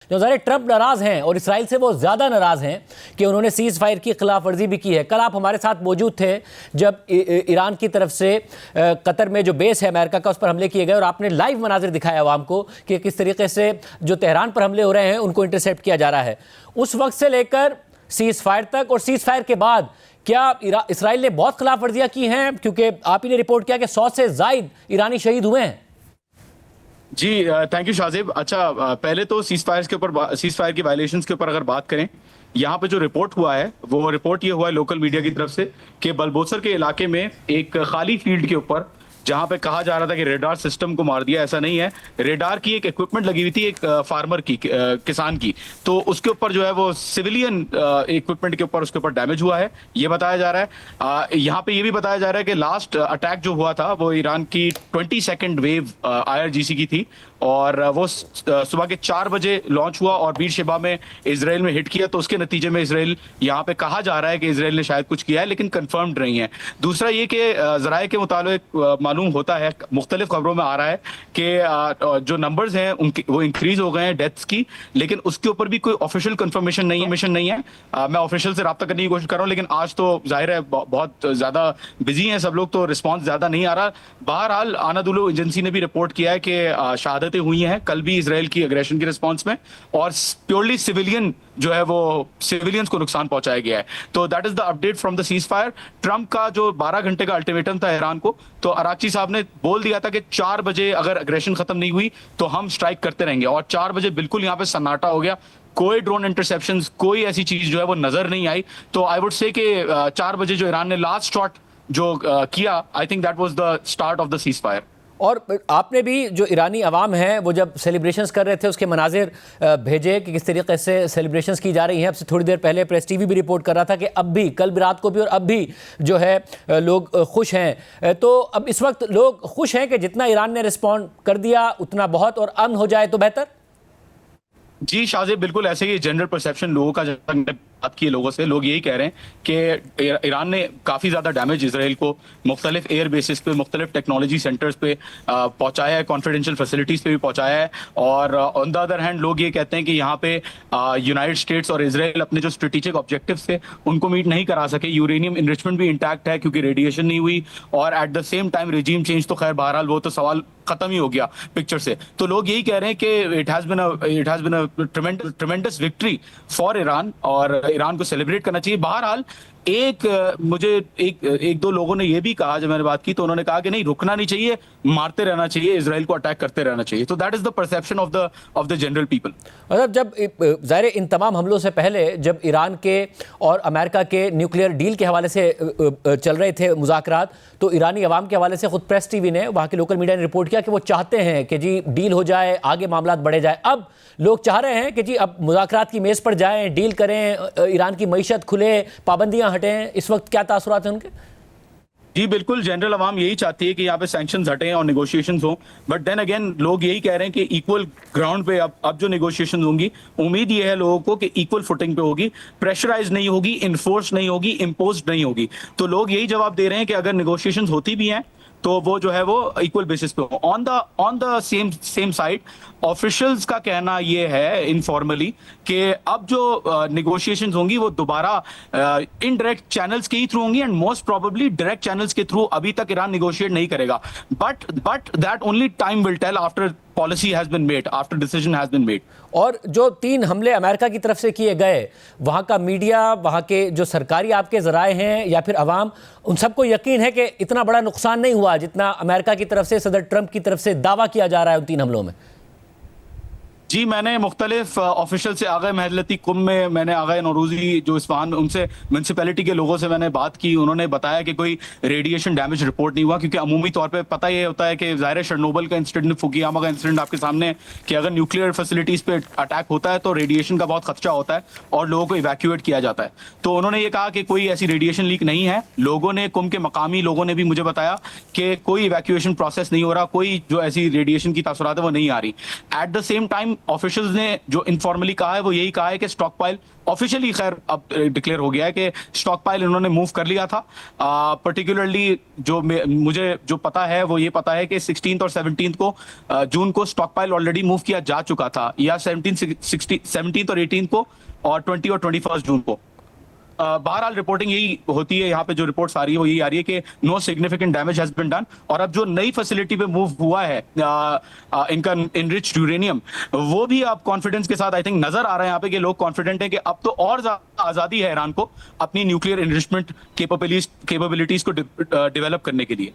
जो ज़ाहिर ट्रंप नाराज़ हैं और इसराइल से वो ज़्यादा नाराज़ हैं कि उन्होंने सीज़ फायर की खिलाफ वर्जी भी की है। कल आप हमारे साथ मौजूद थे जब ईरान की तरफ से कतर में जो बेस है अमेरिका का, उस पर हमले किए गए और आपने लाइव मनाजिर दिखाया आवाम को कि किस तरीके से जो तेहरान पर हमले हो रहे हैं उनको इंटरसेप्ट किया जा रहा है। उस वक्त से लेकर सीज़ फायर तक और सीज़ फायर के बाद क्या इसराइल ने बहुत खिलाफ वर्जियाँ की हैं? क्योंकि आप ही ने रिपोर्ट किया कि 100 से ज़ायद ईरानी शहीद हुए हैं। जी थैंक यू शाहजेब। अच्छा, पहले तो सीज फायर की वायलेशंस के ऊपर अगर बात करें, यहाँ पे जो रिपोर्ट हुआ है वो रिपोर्ट ये हुआ है लोकल मीडिया की तरफ से कि बलबोसर के इलाके में एक खाली फील्ड के ऊपर, जहां पे कहा जा रहा था कि रेडार सिस्टम को मार दिया, ऐसा नहीं है। रेडार की एक इक्विपमेंट लगी हुई थी एक फार्मर की, किसान की, तो उसके ऊपर जो है वो सिविलियन इक्विपमेंट के ऊपर उसके ऊपर डैमेज हुआ है, ये बताया जा रहा है। यहाँ पे ये भी बताया जा रहा है कि लास्ट अटैक जो हुआ था वो ईरान की 22nd वेव IRGC की थी और वो सुबह के 4 बजे लॉन्च हुआ और बीरशेबा में इसराइल में हिट किया। तो उसके नतीजे में इसराइल, यहाँ पे कहा जा रहा है कि इसराइल ने शायद कुछ किया है, लेकिन कंफर्म्ड नहीं है। दूसरा ये कि जराये के मुताबिक मालूम होता है, मुख्तलिफ खबरों में आ रहा है कि जो नंबर्स हैं उनके वो इंक्रीज हो गए हैं डेथ्स की, लेकिन उसके ऊपर भी कोई ऑफिशियल कंफर्मेशन नहीं है। मैं ऑफिशियल से रब्ता करने की कोशिश कर रहा हूँ, लेकिन आज तो जाहिर है बहुत ज्यादा बिजी हैं सब लोग, तो रिस्पॉन्स ज्यादा नहीं आ रहा। बहरहाल अनादुलू एजेंसी ने भी रिपोर्ट किया है कि शहादतें हुई हैं कल भी इसराइल की अग्रेशन की रिस्पॉन्स में, और प्योरली सिविलियन जो है वो सिविलियंस को नुकसान पहुंचाया गया है। तो that is the update from the cease fire. Trump का जो 12 घंटे का अल्टीमेटम था ईरान को, तो अराक्ची साहब ने बोल दिया था कि 4 बजे अगर अग्रेशन खत्म नहीं हुई तो हम स्ट्राइक करते रहेंगे, और 4 बजे बिल्कुल यहाँ पे सन्नाटा हो गया। कोई ड्रोन इंटरसेप्शंस, कोई ऐसी चीज जो है वो नजर नहीं आई। तो आई वुड से कि 4 बजे जो ईरान ने लास्ट शॉट जो किया, I think that was the start of the cease fire. और आपने भी जो ईरानी अवाम है वो जब सेलिब्रेशंस कर रहे थे उसके मनाजिर भेजे कि किस तरीके से सेलिब्रेशंस की जा रही हैं। अब से थोड़ी देर पहले प्रेस टीवी भी रिपोर्ट कर रहा था कि अब भी, कल भी रात को भी और अब भी जो है लोग खुश हैं। तो अब इस वक्त लोग खुश हैं कि जितना ईरान ने रिस्पॉन्ड कर दिया उतना बहुत, और अमन हो जाए तो बेहतर। जी शाहजेब, बिल्कुल ऐसे ही जनरल परसेप्शन लोगों का, जब बात की लोगों से, लोग यही कह रहे हैं कि ईरान ने काफ़ी ज़्यादा डैमेज इसराइल को मुख्तलिफ एयर बेसिस पे, मुख्तलिफ टेक्नोलॉजी सेंटर्स पे पहुंचाया है, कॉन्फिडेंशियल फैसिलिटीज़ पे भी पहुंचाया है। और ऑन द अदर हैंड लोग ये कहते हैं कि यहाँ पे यूनाइटेड स्टेट्स और इसराइल अपने जो स्ट्रेटेजिक ऑब्जेक्टिव्स थे उनको मीट नहीं करा सके। यूरेनियम इनरिचमेंट भी इंटैक्ट है क्योंकि रेडिएशन नहीं हुई, और at the same time regime change तो खैर बहरहाल वो तो सवाल खत्म ही हो गया पिक्चर से। तो लोग यही कह रहे हैं कि it has been a ट्रेमेंडस victory for Iran, और ईरान को सेलिब्रेट करना चाहिए। बहरहाल मुझे एक दो लोगों ने ये भी कहा, जब मैंने बात की तो उन्होंने कहा कि नहीं, रुकना नहीं चाहिए, मारते रहना चाहिए, इजराइल को अटैक करते रहना चाहिए। तो that is the perception of the general people. मतलब जब ज़ाहिर इन तमाम हमलों से पहले जब ईरान के और अमेरिका के न्यूक्लियर डील के हवाले से चल रहे थे मुज़ाकरात, तो ईरानी अवाम के हवाले से खुद प्रेस टीवी ने, वहाँ के लोकल मीडिया ने रिपोर्ट किया कि वो चाहते हैं कि जी डील हो जाए, आगे मामला बढ़े जाए। अब लोग चाह रहे हैं कि जी अब मुज़ाकरात की मेज़ पर जाएं, डील करें, ईरान की मईशत खुले, पाबंदियां हटें। इस वक्त क्या तासुरात हैं उनके? जी बिल्कुल, जनरल अवाम यही चाहती है कि यहाँ पे सैंक्शंस हटें और नेगोशिएशंस हों, बट देन अगेन लोग यही कह रहे हैं कि इक्वल ग्राउंड पे अब जो नेगोशिएशंस होंगी, उम्मीद ये है लोगों को कि इक्वल फुटिंग पे होगी, प्रेशराइज नहीं होगी, इन्फोर्स नहीं होगी, इम्पोज्ड नहीं होगी। तो लोग यही जवाब दे रहे हैं कि अगर नेगोशिएशंस होती भी हैं तो वो जो है वो इक्वल बेसिस पे हो। On the same side officials का कहना ये है इनफॉर्मली कि अब जो नेगोशिएशंस होंगी वो दोबारा इनडायरेक्ट चैनल्स के ही थ्रू होंगी, and most probably direct channels के थ्रू अभी तक ईरान नेगोशिएट नहीं करेगा। But that only time will tell after policy has been made, after decision has been made. और जो 3 हमले अमेरिका की तरफ से किए गए, वहाँ का मीडिया, वहाँ के जो सरकारी आपके ज़राए हैं या फिर अवाम, उन सबको यकीन है कि इतना बड़ा नुकसान नहीं हुआ जितना अमेरिका की तरफ से, सदर ट्रंप की तरफ से दावा किया जा रहा है उन 3 हमलों में। जी मैंने मुख्तलिफ ऑफिशियल से, आगे महलती कुम में मैंने आगे नौरूजी जो इस्फहान, उनसे म्यूनसिपैलिटी के लोगों से मैंने बात की। उन्होंने बताया कि कोई रेडिएशन डैमेज रिपोर्ट नहीं हुआ, क्योंकि अमूमी तौर पे पता ये होता है कि ज़ाहिर शर्नोबल का इंसिडेंट, फुकुयामा का इंसिडेंट आपके सामने है कि अगर न्यूक्लियर फैसिलिटीज़ पे अटैक होता है तो रेडिएशन का बहुत खदशा होता है और लोगों को इवैक्यूएट किया जाता है। तो उन्होंने ये कहा कि कोई ऐसी रेडिएशन लीक नहीं है। लोगों ने, कुम के मकामी लोगों ने भी मुझे बताया कि कोई इवैक्यूएशन प्रोसेस नहीं हो रहा, कोई जो ऐसी रेडिएशन की तासुरात है वो नहीं आ रही। At the same time officials ने जो इनफॉर्मली कहा है वो यही कहा है कि स्टॉक पाइल ऑफिशियली खैर अब डिक्लेयर हो गया है कि स्टॉक पाइल इन्होंने मूव कर लिया था। पर्टिकुलरली जो मुझे जो पता है वो ये पता है कि 16 और 17 को जून को स्टॉक पाइल ऑलरेडी मूव किया जा चुका था, या 17 और 18 को, और 20 और 21 जून को। बहरहाल रिपोर्टिंग यही होती है, यहाँ पे जो रिपोर्ट्स आ रही है वो यही आ रही है कि no significant damage has been done. और अब जो नई फैसिलिटी पे मूव हुआ है इनका इनरिच्ड यूरेनियम, वो भी अब कॉन्फिडेंस के साथ आई थिंक नजर आ रहा है यहाँ पे कि लोग कॉन्फिडेंट है कि अब तो और ज्यादा आजादी है ईरान को अपनी न्यूक्लियर इनरिचमेंट कैपेबिलिटीज को डेवलप करने के लिए।